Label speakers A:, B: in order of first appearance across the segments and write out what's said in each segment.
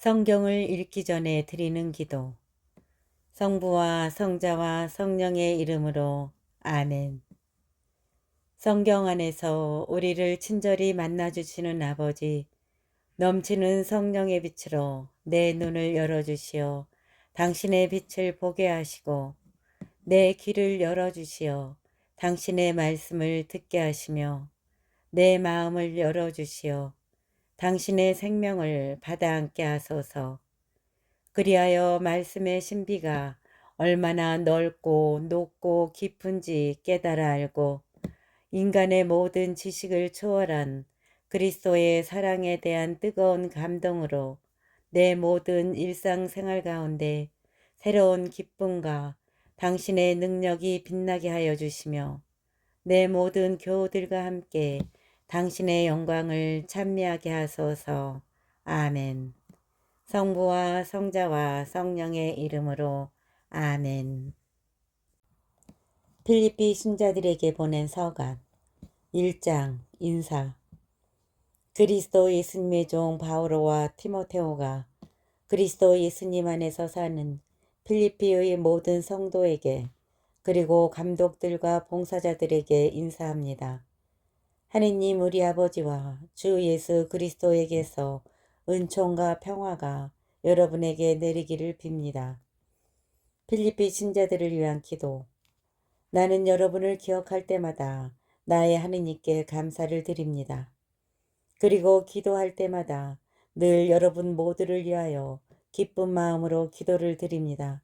A: 성경을 읽기 전에 드리는 기도. 성부와 성자와 성령의 이름으로 아멘. 성경 안에서 우리를 친절히 만나주시는 아버지, 넘치는 성령의 빛으로 내 눈을 열어주시어 당신의 빛을 보게 하시고 내 귀를 열어주시어 당신의 말씀을 듣게 하시며 내 마음을 열어주시어 당신의 생명을 받아 안게 하소서. 그리하여 말씀의 신비가 얼마나 넓고 높고 깊은지 깨달아 알고 인간의 모든 지식을 초월한 그리스도의 사랑에 대한 뜨거운 감동으로 내 모든 일상생활 가운데 새로운 기쁨과 당신의 능력이 빛나게 하여 주시며 내 모든 교우들과 함께 당신의 영광을 찬미하게 하소서. 아멘. 성부와 성자와 성령의 이름으로 아멘. 필리피 신자들에게 보낸 서간 1장 인사. 그리스도 예수님의 종 바오로와 티모테오가 그리스도 예수님 안에서 사는 필리피의 모든 성도에게 그리고 감독들과 봉사자들에게 인사합니다. 하느님 우리 아버지와 주 예수 그리스도에게서 은총과 평화가 여러분에게 내리기를 빕니다. 필리피 신자들을 위한 기도. 나는 여러분을 기억할 때마다 나의 하느님께 감사를 드립니다. 그리고 기도할 때마다 늘 여러분 모두를 위하여 기쁜 마음으로 기도를 드립니다.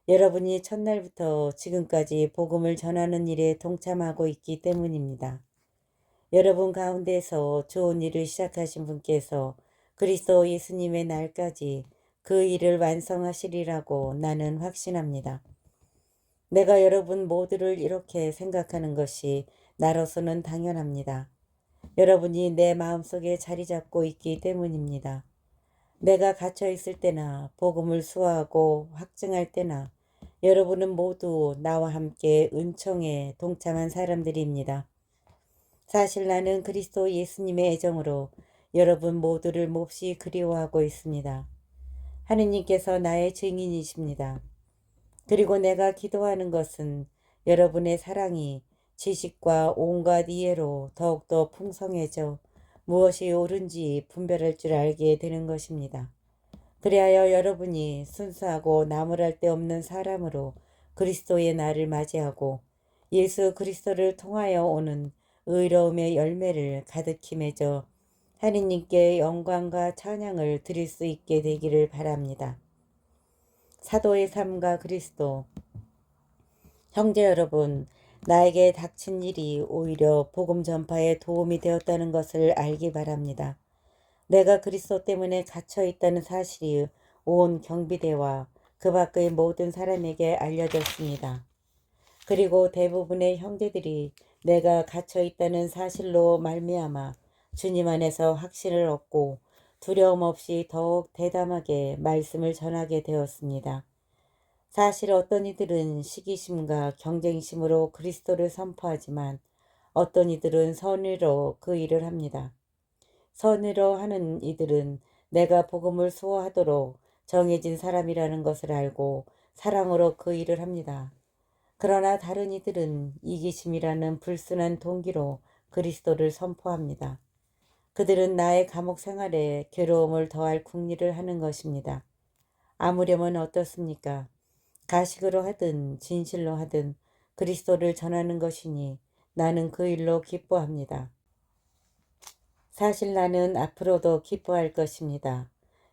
A: 여러분이 첫날부터 지금까지 복음을 전하는 일에 동참하고 있기 때문입니다. 여러분 가운데서 좋은 일을 시작하신 분께서 그리스도 예수님의 날까지 그 일을 완성하시리라고 나는 확신합니다. 내가 여러분 모두를 이렇게 생각하는 것이 나로서는 당연합니다. 여러분이 내 마음속에 자리 잡고 있기 때문입니다. 내가 갇혀 있을 때나 복음을 수호하고 확증할 때나 여러분은 모두 나와 함께 은총에 동참한 사람들입니다. 사실 나는 그리스도 예수님의 애정으로 여러분 모두를 몹시 그리워하고 있습니다. 하느님께서 나의 증인이십니다. 그리고 내가 기도하는 것은 여러분의 사랑이 지식과 온갖 이해로 더욱더 풍성해져 무엇이 옳은지 분별할 줄 알게 되는 것입니다. 그리하여 여러분이 순수하고 나무랄 데 없는 사람으로 그리스도의 날을 맞이하고 예수 그리스도를 통하여 오는 의로움의 열매를 가득히 맺어 하느님께 영광과 찬양을 드릴 수 있게 되기를 바랍니다. 사도의 삶과 그리스도. 형제 여러분, 나에게 닥친 일이 오히려 복음 전파에 도움이 되었다는 것을 알기 바랍니다. 내가 그리스도 때문에 갇혀 있다는 사실이 온 경비대와 그 밖의 모든 사람에게 알려졌습니다. 그리고 대부분의 형제들이 내가 갇혀 있다는 사실로 말미암아 주님 안에서 확신을 얻고 두려움 없이 더욱 대담하게 말씀을 전하게 되었습니다. 사실 어떤 이들은 시기심과 경쟁심으로 그리스도를 선포하지만 어떤 이들은 선의로 그 일을 합니다. 선의로 하는 이들은 내가 복음을 수호하도록 정해진 사람이라는 것을 알고 사랑으로 그 일을 합니다. 그러나 다른 이들은 이기심이라는 불순한 동기로 그리스도를 선포합니다. 그들은 나의 감옥 생활에 괴로움을 더할 궁리를 하는 것입니다. 아무렴은 어떻습니까? 가식으로 하든 진실로 하든 그리스도를 전하는 것이니 나는 그 일로 기뻐합니다. 사실 나는 앞으로도 기뻐할 것입니다.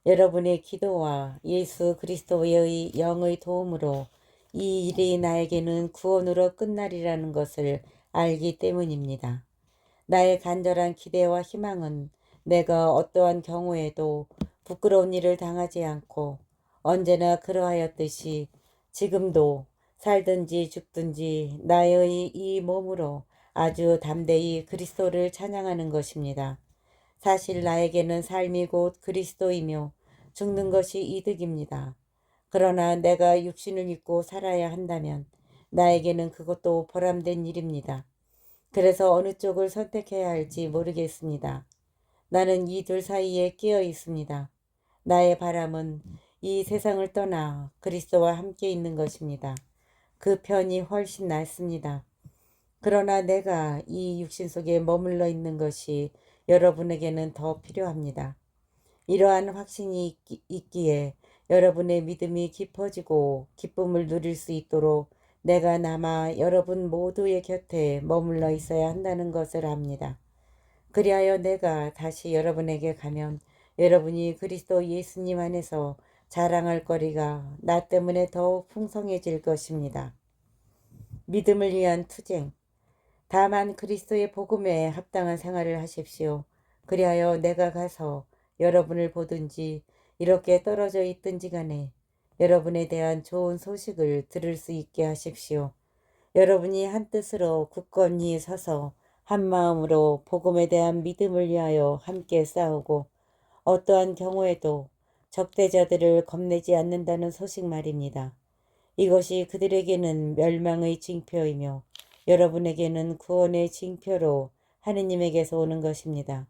A: 여러분의 기도와 예수 그리스도의 영의 도움으로 이 일이 나에게는 구원으로 끝날이라는 것을 알기 때문입니다. 나의 간절한 기대와 희망은 내가 어떠한 경우에도 부끄러운 일을 당하지 않고 언제나 그러하였듯이 지금도 살든지 죽든지 나의 이 몸으로 아주 담대히 그리스도를 찬양하는 것입니다. 사실 나에게는 삶이 곧 그리스도이며 죽는 것이 이득입니다. 그러나 내가 육신을 입고 살아야 한다면 나에게는 그것도 보람된 일입니다. 그래서 어느 쪽을 선택해야 할지 모르겠습니다. 나는 이 둘 사이에 끼어 있습니다. 나의 바람은 이 세상을 떠나 그리스도와 함께 있는 것입니다. 그 편이 훨씬 낫습니다. 그러나 내가 이 육신 속에 머물러 있는 것이 여러분에게는 더 필요합니다. 이러한 확신이 있기에 여러분의 믿음이 깊어지고 기쁨을 누릴 수 있도록 내가 남아 여러분 모두의 곁에 머물러 있어야 한다는 것을 압니다. 그리하여 내가 다시 여러분에게 가면 여러분이 그리스도 예수님 안에서 자랑할 거리가 나 때문에 더욱 풍성해질 것입니다. 믿음을 위한 투쟁. 다만 그리스도의 복음에 합당한 생활을 하십시오. 그리하여 내가 가서 여러분을 보든지 이렇게 떨어져 있든지 간에 여러분에 대한 좋은 소식을 들을 수 있게 하십시오. 여러분이 한 뜻으로 굳건히 서서 한 마음으로 복음에 대한 믿음을 위하여 함께 싸우고 어떠한 경우에도 적대자들을 겁내지 않는다는 소식 말입니다. 이것이 그들에게는 멸망의 징표이며 여러분에게는 구원의 징표로 하느님에게서 오는 것입니다.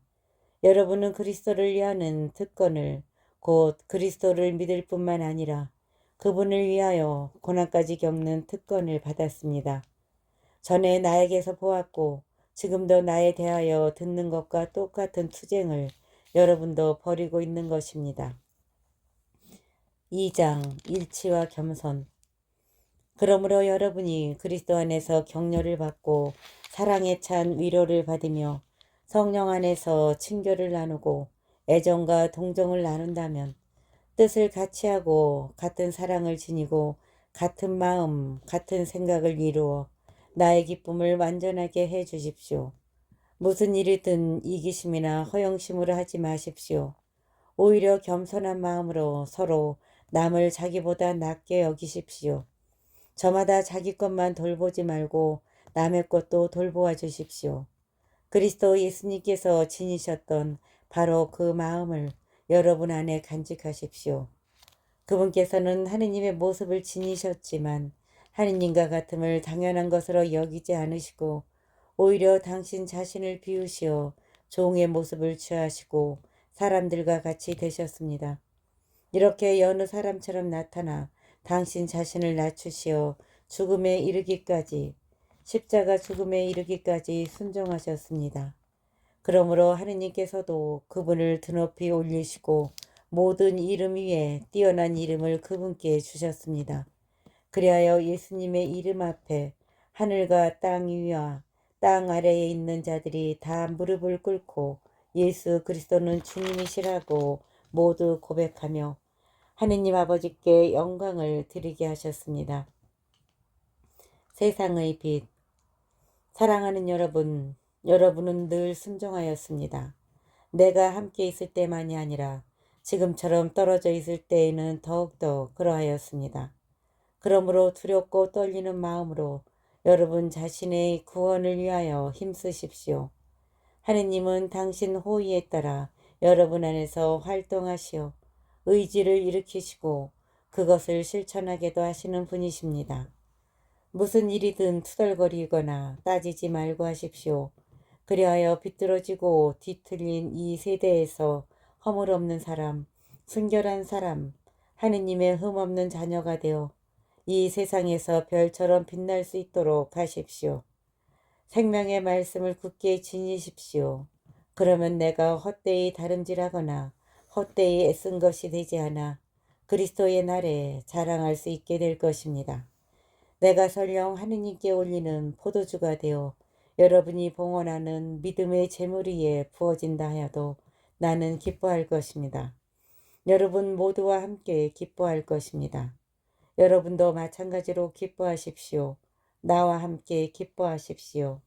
A: 여러분은 그리스도를 위하는 특권을 곧 그리스도를 믿을 뿐만 아니라 그분을 위하여 고난까지 겪는 특권을 받았습니다. 전에 나에게서 보았고 지금도 나에 대하여 듣는 것과 똑같은 투쟁을 여러분도 벌이고 있는 것입니다. 2장 일치와 겸손. 그러므로 여러분이 그리스도 안에서 격려를 받고 사랑에 찬 위로를 받으며 성령 안에서 친교를 나누고 애정과 동정을 나눈다면 뜻을 같이 하고 같은 사랑을 지니고 같은 마음, 같은 생각을 이루어 나의 기쁨을 완전하게 해 주십시오. 무슨 일이든 이기심이나 허영심으로 하지 마십시오. 오히려 겸손한 마음으로 서로 남을 자기보다 낮게 여기십시오. 저마다 자기 것만 돌보지 말고 남의 것도 돌보아 주십시오. 그리스도 예수님께서 지니셨던 바로 그 마음을 여러분 안에 간직하십시오. 그분께서는 하느님의 모습을 지니셨지만 하느님과 같음을 당연한 것으로 여기지 않으시고 오히려 당신 자신을 비우시어 종의 모습을 취하시고 사람들과 같이 되셨습니다. 이렇게 여느 사람처럼 나타나 당신 자신을 낮추시어 죽음에 이르기까지 십자가 죽음에 이르기까지 순종하셨습니다. 그러므로 하느님께서도 그분을 드높이 올리시고 모든 이름 위에 뛰어난 이름을 그분께 주셨습니다. 그리하여 예수님의 이름 앞에 하늘과 땅 위와 땅 아래에 있는 자들이 다 무릎을 꿇고 예수 그리스도는 주님이시라고 모두 고백하며 하느님 아버지께 영광을 드리게 하셨습니다. 세상의 빛. 사랑하는 여러분, 여러분은 늘 순종하였습니다. 내가 함께 있을 때만이 아니라 지금처럼 떨어져 있을 때에는 더욱더 그러하였습니다. 그러므로 두렵고 떨리는 마음으로 여러분 자신의 구원을 위하여 힘쓰십시오. 하느님은 당신 호의에 따라 여러분 안에서 활동하시어 의지를 일으키시고 그것을 실천하게도 하시는 분이십니다. 무슨 일이든 투덜거리거나 따지지 말고 하십시오. 그리하여 비뚤어지고 뒤틀린 이 세대에서 허물없는 사람, 순결한 사람, 하느님의 흠없는 자녀가 되어 이 세상에서 별처럼 빛날 수 있도록 하십시오. 생명의 말씀을 굳게 지니십시오. 그러면 내가 헛되이 다름질하거나 헛되이 애쓴 것이 되지 않아 그리스도의 날에 자랑할 수 있게 될 것입니다. 내가 설령 하느님께 올리는 포도주가 되어 여러분이 봉헌하는 믿음의 제물 위에 부어진다 하여도 나는 기뻐할 것입니다. 여러분 모두와 함께 기뻐할 것입니다. 여러분도 마찬가지로 기뻐하십시오. 나와 함께 기뻐하십시오.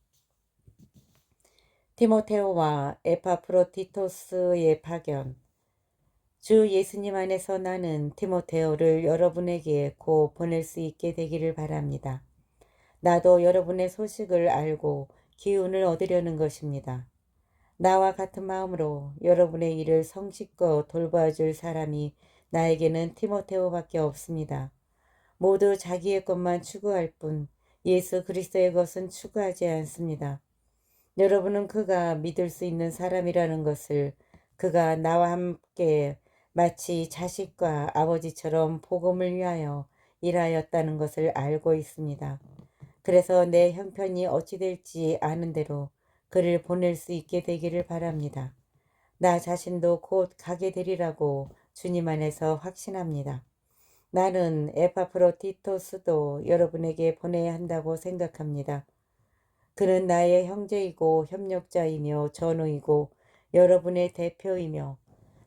A: 티모테오와 에파프로디토스의 파견. 주 예수님 안에서 나는 티모테오를 여러분에게 곧 보낼 수 있게 되기를 바랍니다. 나도 여러분의 소식을 알고 기운을 얻으려는 것입니다. 나와 같은 마음으로 여러분의 일을 성실껏 돌봐줄 사람이 나에게는 티모테오밖에 없습니다. 모두 자기의 것만 추구할 뿐 예수 그리스도의 것은 추구하지 않습니다. 여러분은 그가 믿을 수 있는 사람이라는 것을 그가 나와 함께 마치 자식과 아버지처럼 복음을 위하여 일하였다는 것을 알고 있습니다. 그래서 내 형편이 어찌 될지 아는 대로 그를 보낼 수 있게 되기를 바랍니다. 나 자신도 곧 가게 되리라고 주님 안에서 확신합니다. 나는 에파프로디토스도 여러분에게 보내야 한다고 생각합니다. 그는 나의 형제이고 협력자이며 전우이고 여러분의 대표이며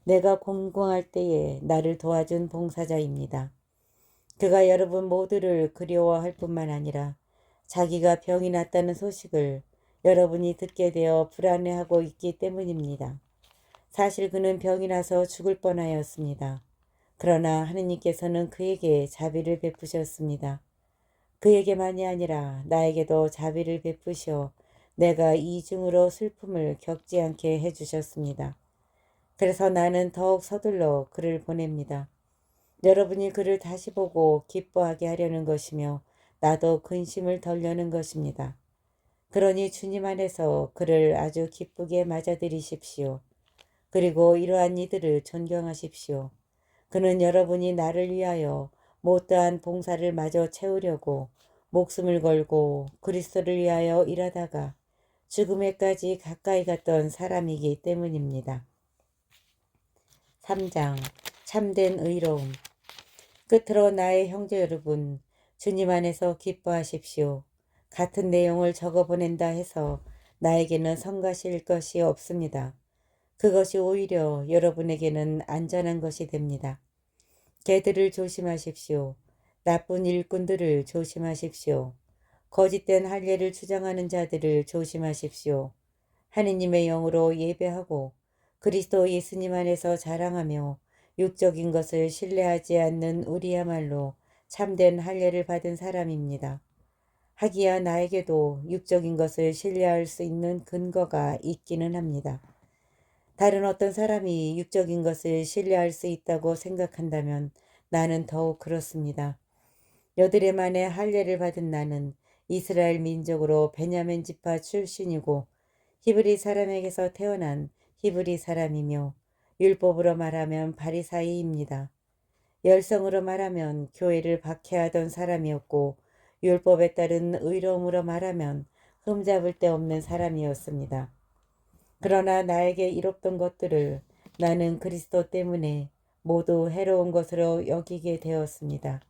A: 내가 공공할 때에 나를 도와준 봉사자입니다. 그가 여러분 모두를 그리워할 뿐만 아니라 자기가 병이 났다는 소식을 여러분이 듣게 되어 불안해하고 있기 때문입니다. 사실 그는 병이 나서 죽을 뻔하였습니다. 그러나 하느님께서는 그에게 자비를 베푸셨습니다. 그에게만이 아니라 나에게도 자비를 베푸셔 내가 이중으로 슬픔을 겪지 않게 해주셨습니다. 그래서 나는 더욱 서둘러 그를 보냅니다. 여러분이 그를 다시 보고 기뻐하게 하려는 것이며 나도 근심을 덜려는 것입니다. 그러니 주님 안에서 그를 아주 기쁘게 맞아들이십시오. 그리고 이러한 이들을 존경하십시오. 그는 여러분이 나를 위하여 못다한 봉사를 마저 채우려고 목숨을 걸고 그리스도를 위하여 일하다가 죽음에까지 가까이 갔던 사람이기 때문입니다. 3장 참된 의로움. 끝으로 나의 형제 여러분, 주님 안에서 기뻐하십시오. 같은 내용을 적어 보낸다 해서 나에게는 성가실 것이 없습니다. 그것이 오히려 여러분에게는 안전한 것이 됩니다. 개들을 조심하십시오. 나쁜 일꾼들을 조심하십시오. 거짓된 할례를 주장하는 자들을 조심하십시오. 하느님의 영으로 예배하고 그리스도 예수님 안에서 자랑하며 육적인 것을 신뢰하지 않는 우리야말로 참된 할례를 받은 사람입니다. 하기야 나에게도 육적인 것을 신뢰할 수 있는 근거가 있기는 합니다. 다른 어떤 사람이 육적인 것을 신뢰할 수 있다고 생각한다면 나는 더욱 그렇습니다. 여드레 만에 할례를 받은 나는 이스라엘 민족으로 베냐민 지파 출신이고 히브리 사람에게서 태어난 히브리 사람이며 율법으로 말하면 바리사이입니다. 열성으로 말하면 교회를 박해하던 사람이었고 율법에 따른 의로움으로 말하면 흠잡을 데 없는 사람이었습니다. 그러나 나에게 이롭던 것들을 나는 그리스도 때문에 모두 해로운 것으로 여기게 되었습니다.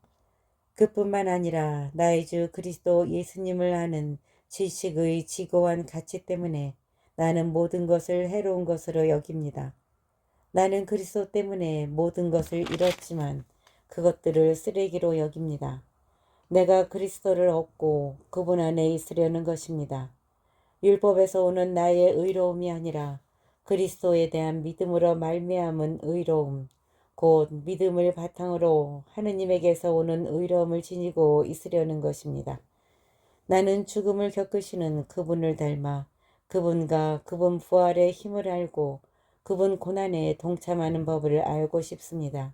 A: 그뿐만 아니라 나의 주 그리스도 예수님을 아는 지식의 지고한 가치 때문에 나는 모든 것을 해로운 것으로 여깁니다. 나는 그리스도 때문에 모든 것을 잃었지만 그것들을 쓰레기로 여깁니다. 내가 그리스도를 얻고 그분 안에 있으려는 것입니다. 율법에서 오는 나의 의로움이 아니라 그리스도에 대한 믿음으로 말미암은 의로움, 곧 믿음을 바탕으로 하느님에게서 오는 의로움을 지니고 있으려는 것입니다. 나는 죽음을 겪으시는 그분을 닮아 그분과 그분 부활의 힘을 알고 그분 고난에 동참하는 법을 알고 싶습니다.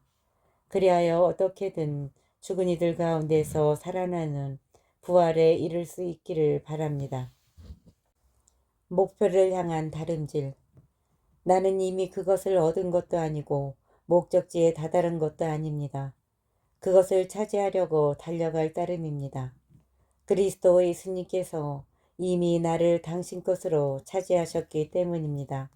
A: 그리하여 어떻게든 죽은 이들 가운데서 살아나는 부활에 이를 수 있기를 바랍니다. 목표를 향한 다름질. 나는 이미 그것을 얻은 것도 아니고 목적지에 다다른 것도 아닙니다. 그것을 차지하려고 달려갈 따름입니다. 그리스도 예수님께서 이미 나를 당신 것으로 차지하셨기 때문입니다.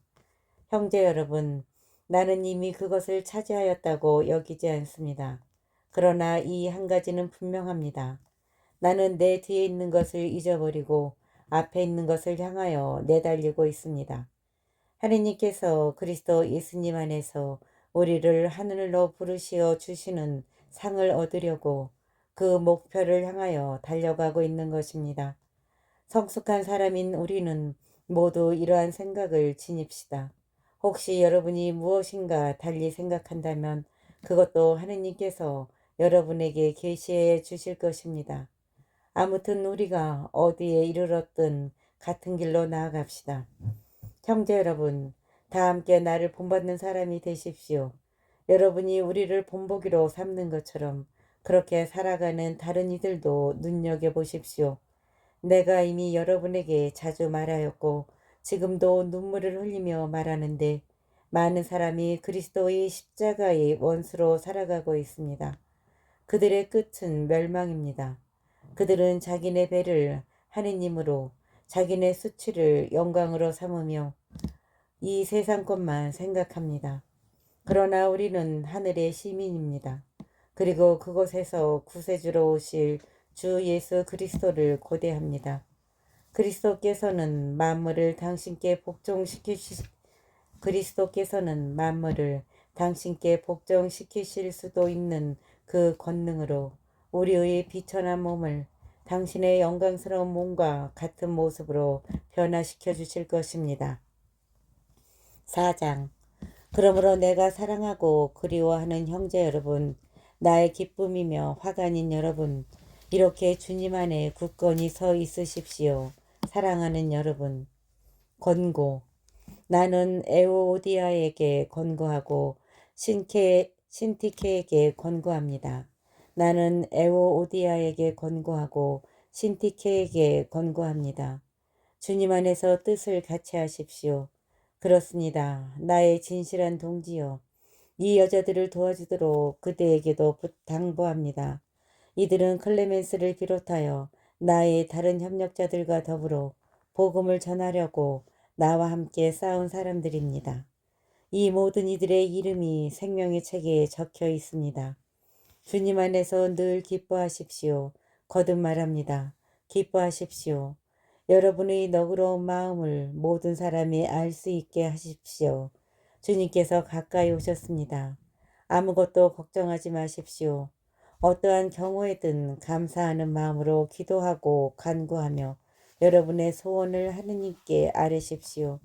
A: 형제 여러분, 나는 이미 그것을 차지하였다고 여기지 않습니다. 그러나 이 한 가지는 분명합니다. 나는 내 뒤에 있는 것을 잊어버리고 앞에 있는 것을 향하여 내달리고 있습니다. 하느님께서 그리스도 예수님 안에서 우리를 하늘로 부르시어 주시는 상을 얻으려고 그 목표를 향하여 달려가고 있는 것입니다. 성숙한 사람인 우리는 모두 이러한 생각을 지닙시다. 혹시 여러분이 무엇인가 달리 생각한다면 그것도 하느님께서 여러분에게 계시해 주실 것입니다. 아무튼 우리가 어디에 이르렀든 같은 길로 나아갑시다. 형제 여러분, 다 함께 나를 본받는 사람이 되십시오. 여러분이 우리를 본보기로 삼는 것처럼 그렇게 살아가는 다른 이들도 눈여겨보십시오. 내가 이미 여러분에게 자주 말하였고 지금도 눈물을 흘리며 말하는데 많은 사람이 그리스도의 십자가의 원수로 살아가고 있습니다. 그들의 끝은 멸망입니다. 그들은 자기네 배를 하느님으로 자기네 수치를 영광으로 삼으며 이 세상 것만 생각합니다. 그러나 우리는 하늘의 시민입니다. 그리고 그곳에서 구세주로 오실 주 예수 그리스도를 고대합니다. 그리스도께서는 만물을 당신께 복종시키실 수도 있는 그 권능으로 우리의 비천한 몸을 당신의 영광스러운 몸과 같은 모습으로 변화시켜 주실 것입니다. 4장. 그러므로 내가 사랑하고 그리워하는 형제 여러분, 나의 기쁨이며 화관인 여러분, 이렇게 주님 안에 굳건히 서 있으십시오. 사랑하는 여러분, 권고. 나는 에오디아에게 권고하고 신티케에게 권고합니다. 나는 에오디아에게 권고하고 신티케에게 권고합니다. 주님 안에서 뜻을 같이 하십시오. 그렇습니다. 나의 진실한 동지여, 이 여자들을 도와주도록 그대에게도 당부합니다. 이들은 클레멘스를 비롯하여 나의 다른 협력자들과 더불어 복음을 전하려고 나와 함께 싸운 사람들입니다. 이 모든 이들의 이름이 생명의 책에 적혀 있습니다. 주님 안에서 늘 기뻐하십시오. 거듭 말합니다. 기뻐하십시오. 여러분의 너그러운 마음을 모든 사람이 알 수 있게 하십시오. 주님께서 가까이 오셨습니다. 아무것도 걱정하지 마십시오. 어떠한 경우에든 감사하는 마음으로 기도하고 간구하며 여러분의 소원을 하느님께 아뢰십시오.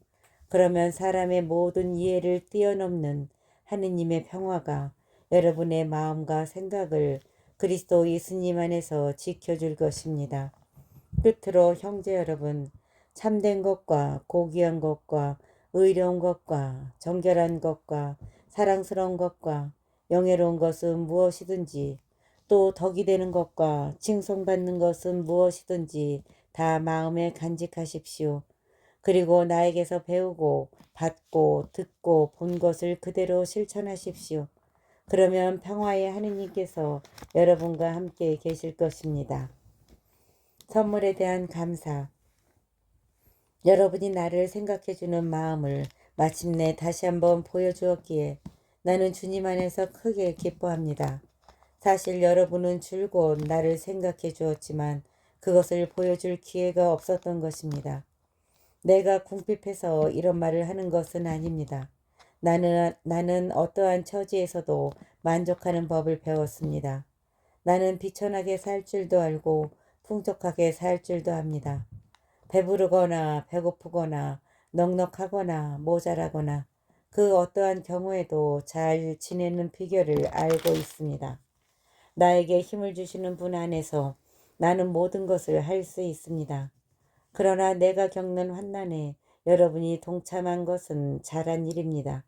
A: 그러면 사람의 모든 이해를 뛰어넘는 하느님의 평화가 여러분의 마음과 생각을 그리스도 예수님 안에서 지켜줄 것입니다. 끝으로 형제 여러분, 참된 것과 고귀한 것과 의로운 것과 정결한 것과 사랑스러운 것과 영예로운 것은 무엇이든지 또 덕이 되는 것과 칭송받는 것은 무엇이든지 다 마음에 간직하십시오. 그리고 나에게서 배우고 받고 듣고 본 것을 그대로 실천하십시오. 그러면 평화의 하느님께서 여러분과 함께 계실 것입니다. 선물에 대한 감사. 여러분이 나를 생각해주는 마음을 마침내 다시 한번 보여주었기에 나는 주님 안에서 크게 기뻐합니다. 사실 여러분은 줄곧 나를 생각해 주었지만 그것을 보여줄 기회가 없었던 것입니다. 내가 궁핍해서 이런 말을 하는 것은 아닙니다. 나는 어떠한 처지에서도 만족하는 법을 배웠습니다. 나는 비천하게 살 줄도 알고 풍족하게 살 줄도 압니다. 배부르거나 배고프거나 넉넉하거나 모자라거나 그 어떠한 경우에도 잘 지내는 비결을 알고 있습니다. 나에게 힘을 주시는 분 안에서 나는 모든 것을 할 수 있습니다. 그러나 내가 겪는 환난에 여러분이 동참한 것은 잘한 일입니다.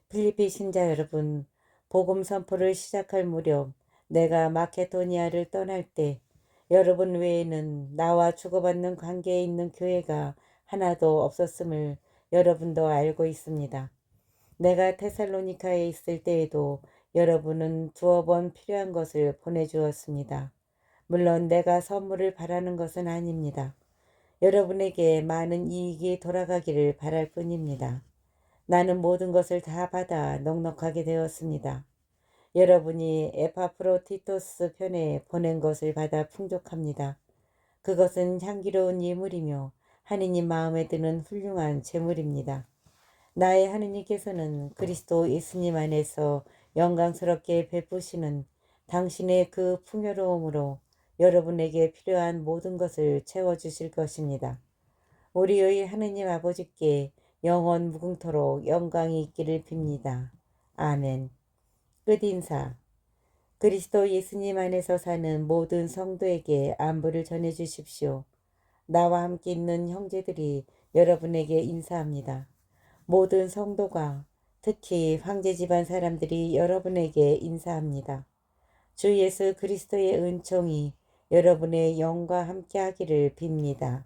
A: 필리피 신자 여러분, 복음 선포를 시작할 무렵 내가 마케도니아를 떠날 때 여러분 외에는 나와 주고받는 관계에 있는 교회가 하나도 없었음을 여러분도 알고 있습니다. 내가 테살로니카에 있을 때에도 여러분은 두어 번 필요한 것을 보내주었습니다. 물론 내가 선물을 바라는 것은 아닙니다. 여러분에게 많은 이익이 돌아가기를 바랄 뿐입니다. 나는 모든 것을 다 받아 넉넉하게 되었습니다. 여러분이 에파프로디토스 편에 보낸 것을 받아 풍족합니다. 그것은 향기로운 예물이며 하느님 마음에 드는 훌륭한 제물입니다. 나의 하느님께서는 그리스도 예수님 안에서 영광스럽게 베푸시는 당신의 그 풍요로움으로 여러분에게 필요한 모든 것을 채워주실 것입니다. 우리의 하느님 아버지께 영원 무궁토록 영광이 있기를 빕니다. 아멘. 끝인사. 그리스도 예수님 안에서 사는 모든 성도에게 안부를 전해주십시오. 나와 함께 있는 형제들이 여러분에게 인사합니다. 모든 성도가 특히 황제 집안 사람들이 여러분에게 인사합니다. 주 예수 그리스도의 은총이 여러분의 영과 함께 하기를 빕니다.